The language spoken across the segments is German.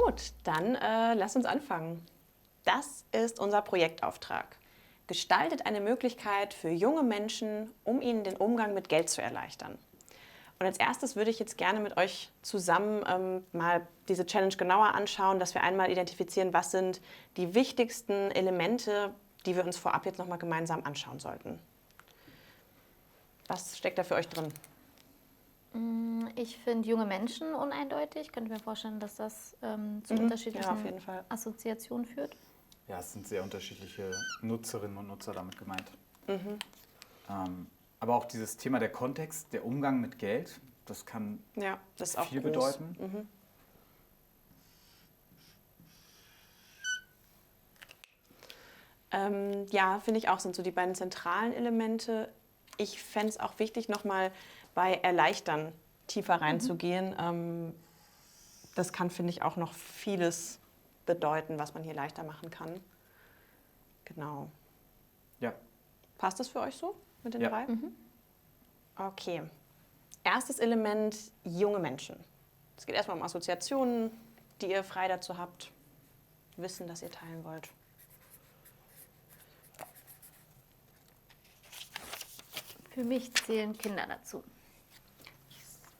Gut, dann lasst uns anfangen. Das ist unser Projektauftrag. Gestaltet eine Möglichkeit für junge Menschen, um ihnen den Umgang mit Geld zu erleichtern. Und als erstes würde ich jetzt gerne mit euch zusammen mal diese Challenge genauer anschauen, dass wir einmal identifizieren, was sind die wichtigsten Elemente, die wir uns vorab jetzt nochmal gemeinsam anschauen sollten. Was steckt da für euch drin? Ich finde junge Menschen uneindeutig. Ich könnte mir vorstellen, dass das zu unterschiedlichen Ja, auf jeden Fall. Assoziationen führt. Ja, es sind sehr unterschiedliche Nutzerinnen und Nutzer damit gemeint. Aber auch dieses Thema der Kontext, der Umgang mit Geld, das kann Ja, das ist auch viel groß. bedeuten. Ja, finde ich auch, sind so die beiden zentralen Elemente. Ich fände es auch wichtig, nochmal bei Erleichtern tiefer reinzugehen. Das kann, finde ich, auch noch vieles bedeuten, was man hier leichter machen kann. Genau. Ja, Passt das für euch so mit den Ja. drei? Okay. Erstes Element, junge Menschen. Es geht erstmal um Assoziationen, die ihr frei dazu habt. Wissen, das ihr teilen wollt. Für mich zählen Kinder dazu. Ich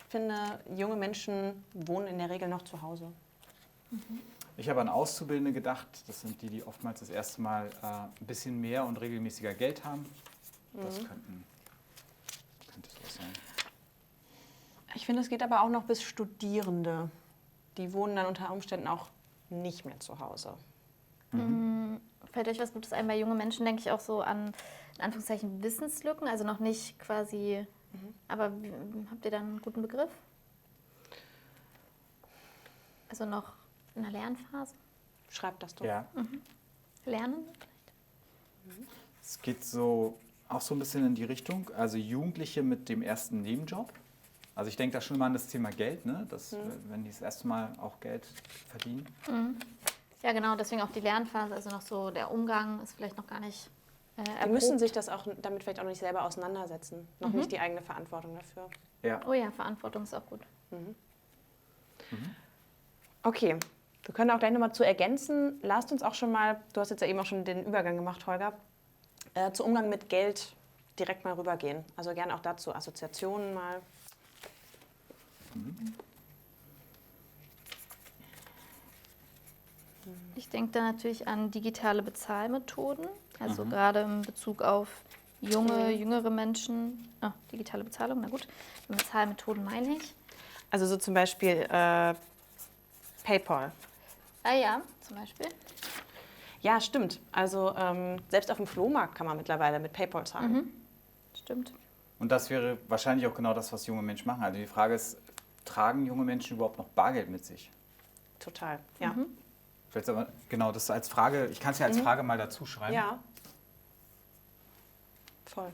finde, junge Menschen wohnen in der Regel noch zu Hause. ich habe an Auszubildende gedacht. Das sind die, die oftmals das erste Mal ein bisschen mehr und regelmäßiger Geld haben. Das könnte so sein. Ich finde, es geht aber auch noch bis Studierende. Die wohnen dann unter Umständen auch nicht mehr zu Hause. Fällt euch was Gutes ein? Bei jungen Menschen denke ich auch so an, in Anführungszeichen, Wissenslücken. Also noch nicht quasi, aber habt ihr da einen guten Begriff? Also noch in der Lernphase? Schreibt das doch. Ja, Lernen? es geht so auch so ein bisschen in die Richtung. Also Jugendliche mit dem ersten Nebenjob. Also ich denke da schon mal an das Thema Geld, ne? Dass, wenn die das erste Mal auch Geld verdienen. Ja, genau, deswegen auch die Lernphase. Also noch so der Umgang ist vielleicht noch gar nicht Die müssen sich das auch damit vielleicht auch nicht selber auseinandersetzen. Noch nicht die eigene Verantwortung dafür. Ja. Oh ja, Verantwortung ist auch gut. Okay, wir können auch gleich nochmal zu ergänzen. Lasst uns auch schon mal, du hast jetzt ja eben auch schon den Übergang gemacht, Holger, zu Umgang mit Geld direkt mal rübergehen. Also gerne auch dazu Assoziationen mal. Ich denke da natürlich an digitale Bezahlmethoden, also gerade in Bezug auf jüngere Menschen. Digitale Bezahlung, na gut. Mit Bezahlmethoden meine ich. Also so zum Beispiel PayPal. Ah ja, zum Beispiel. Ja, stimmt. Also selbst auf dem Flohmarkt kann man mittlerweile mit PayPal zahlen. Stimmt. Und das wäre wahrscheinlich auch genau das, was junge Menschen machen. Also die Frage ist, tragen junge Menschen überhaupt noch Bargeld mit sich? Total, ja. Vielleicht aber genau das als Frage, ich kann es ja als Frage mal dazu schreiben. Ja. Voll.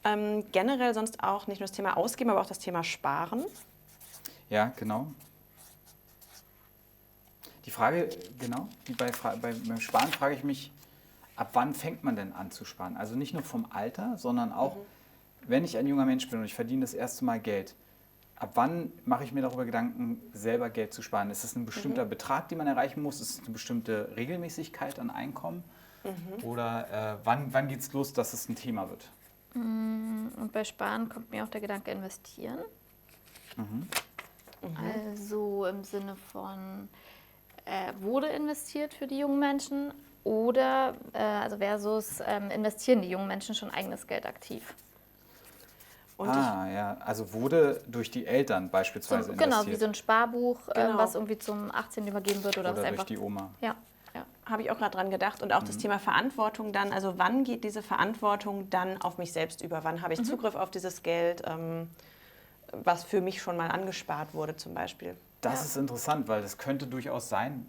Generell sonst auch nicht nur das Thema Ausgeben, aber auch das Thema Sparen. Ja, genau. Die Frage, genau, beim Sparen frage ich mich, ab wann fängt man denn an zu sparen? Also nicht nur vom Alter, sondern auch, wenn ich ein junger Mensch bin und ich verdiene das erste Mal Geld, ab wann mache ich mir darüber Gedanken, selber Geld zu sparen? Ist es ein bestimmter Betrag, den man erreichen muss? Ist es eine bestimmte Regelmäßigkeit an Einkommen? Oder wann geht es los, dass es ein Thema wird? Und bei Sparen kommt mir auch der Gedanke investieren. Also im Sinne von, wurde investiert für die jungen Menschen oder also versus investieren die jungen Menschen schon eigenes Geld aktiv? Und Ja, also wurde durch die Eltern beispielsweise investiert. Genau, wie so ein Sparbuch, Genau. was irgendwie zum 18 übergeben wird oder was Oder einfach. durch die Oma. Ja. habe ich auch gerade dran gedacht. Und auch das Thema Verantwortung dann. Also wann geht diese Verantwortung dann auf mich selbst über? Wann habe ich Zugriff auf dieses Geld, was für mich schon mal angespart wurde zum Beispiel? Das ist interessant, weil es könnte durchaus sein,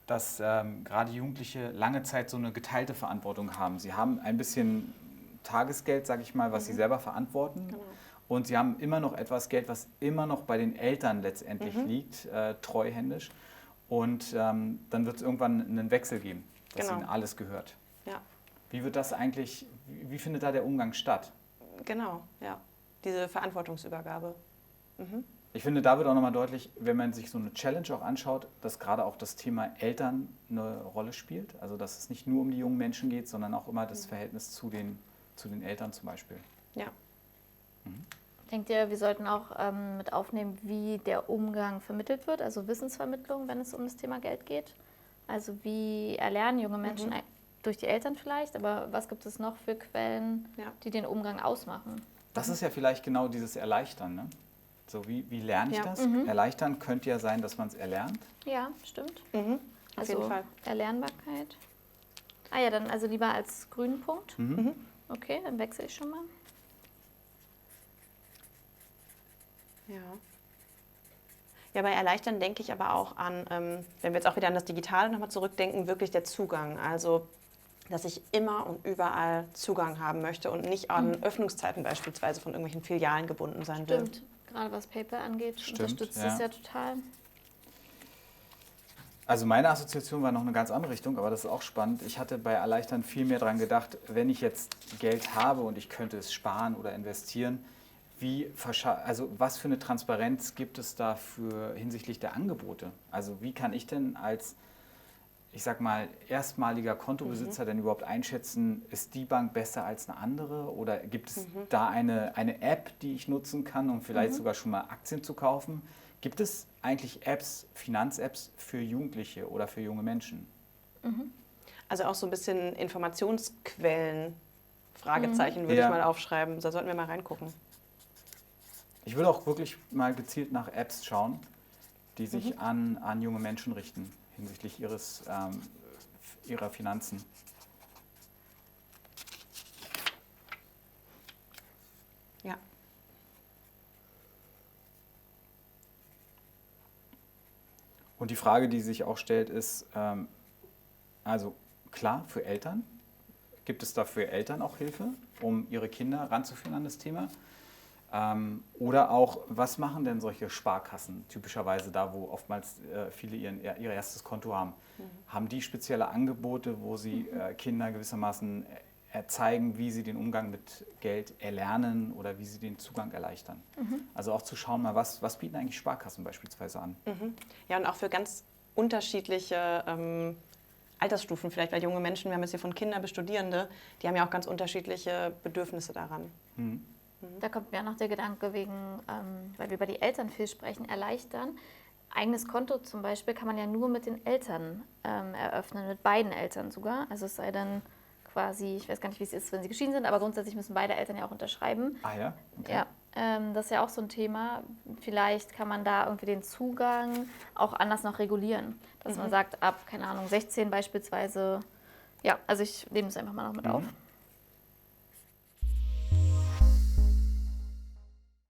dass gerade Jugendliche lange Zeit so eine geteilte Verantwortung haben. Sie haben ein bisschen Tagesgeld, sage ich mal, was sie selber verantworten. Genau. Und sie haben immer noch etwas Geld, was immer noch bei den Eltern letztendlich liegt, treuhändisch. Und dann wird es irgendwann einen Wechsel geben, dass Genau. ihnen alles gehört. Ja, Wie wird das eigentlich, wie findet da der Umgang statt? genau, ja. Diese Verantwortungsübergabe. Ich finde, da wird auch nochmal deutlich, wenn man sich so eine Challenge auch anschaut, dass gerade auch das Thema Eltern eine Rolle spielt. Also dass es nicht nur um die jungen Menschen geht, sondern auch immer das Verhältnis zu den Eltern zum Beispiel. Ja. Denkt ihr, wir sollten auch mit aufnehmen, wie der Umgang vermittelt wird, also Wissensvermittlung, wenn es um das Thema Geld geht? Also wie erlernen junge Menschen durch die Eltern vielleicht, aber was gibt es noch für Quellen, die den Umgang ausmachen? Das ist ja vielleicht genau dieses Erleichtern, ne? So, wie lerne ich das? Erleichtern könnte ja sein, dass man es erlernt. Ja, stimmt. Auf jeden Fall. Erlernbarkeit. Ah ja, dann also lieber als grünen Punkt. Okay, dann wechsle ich schon mal. Ja. Ja, bei Erleichtern denke ich aber auch an, wenn wir jetzt auch wieder an das Digitale nochmal zurückdenken, wirklich der Zugang. Also, dass ich immer und überall Zugang haben möchte und nicht an Öffnungszeiten beispielsweise von irgendwelchen Filialen gebunden sein will. Stimmt, gerade was PayPal angeht, Stimmt, unterstützt es ja total. Also meine Assoziation war noch eine ganz andere Richtung, aber das ist auch spannend. Ich hatte bei Erleichtern viel mehr daran gedacht, wenn ich jetzt Geld habe und ich könnte es sparen oder investieren, was für eine Transparenz gibt es da hinsichtlich der Angebote? Also wie kann ich denn als, ich sag mal, erstmaliger Kontobesitzer denn überhaupt einschätzen, ist die Bank besser als eine andere? Oder gibt es da eine App, die ich nutzen kann, um vielleicht sogar schon mal Aktien zu kaufen? Gibt es eigentlich Apps, Finanz-Apps für Jugendliche oder für junge Menschen? Also auch so ein bisschen Informationsquellen, Fragezeichen würde ich mal aufschreiben. Da sollten wir mal reingucken. Ich würde auch wirklich mal gezielt nach Apps schauen, die sich an junge Menschen richten, hinsichtlich ihrer Finanzen. Ja. Und die Frage, die sich auch stellt, ist, also klar, für Eltern, gibt es da für Eltern auch Hilfe, um ihre Kinder ranzuführen an das Thema? Oder auch, was machen denn solche Sparkassen typischerweise da, wo oftmals viele ihr erstes Konto haben? Haben die spezielle Angebote, wo sie Kinder gewissermaßen zeigen, wie sie den Umgang mit Geld erlernen oder wie sie den Zugang erleichtern? Also auch zu schauen, mal, was bieten eigentlich Sparkassen beispielsweise an? Ja, und auch für ganz unterschiedliche Altersstufen vielleicht, weil junge Menschen, wir haben jetzt hier von Kindern bis Studierende, die haben ja auch ganz unterschiedliche Bedürfnisse daran. Da kommt mir auch noch der Gedanke wegen, weil wir über die Eltern viel sprechen, erleichtern. Eigenes Konto zum Beispiel kann man ja nur mit den Eltern eröffnen, mit beiden Eltern sogar. Also es sei dann quasi, ich weiß gar nicht, wie es ist, wenn sie geschieden sind, aber grundsätzlich müssen beide Eltern ja auch unterschreiben. Ah ja? Okay. Ja, das ist ja auch so ein Thema. Vielleicht kann man da irgendwie den Zugang auch anders noch regulieren. Dass man sagt, ab, keine Ahnung, 16 beispielsweise. Ja, also ich nehme es einfach mal noch mit auf.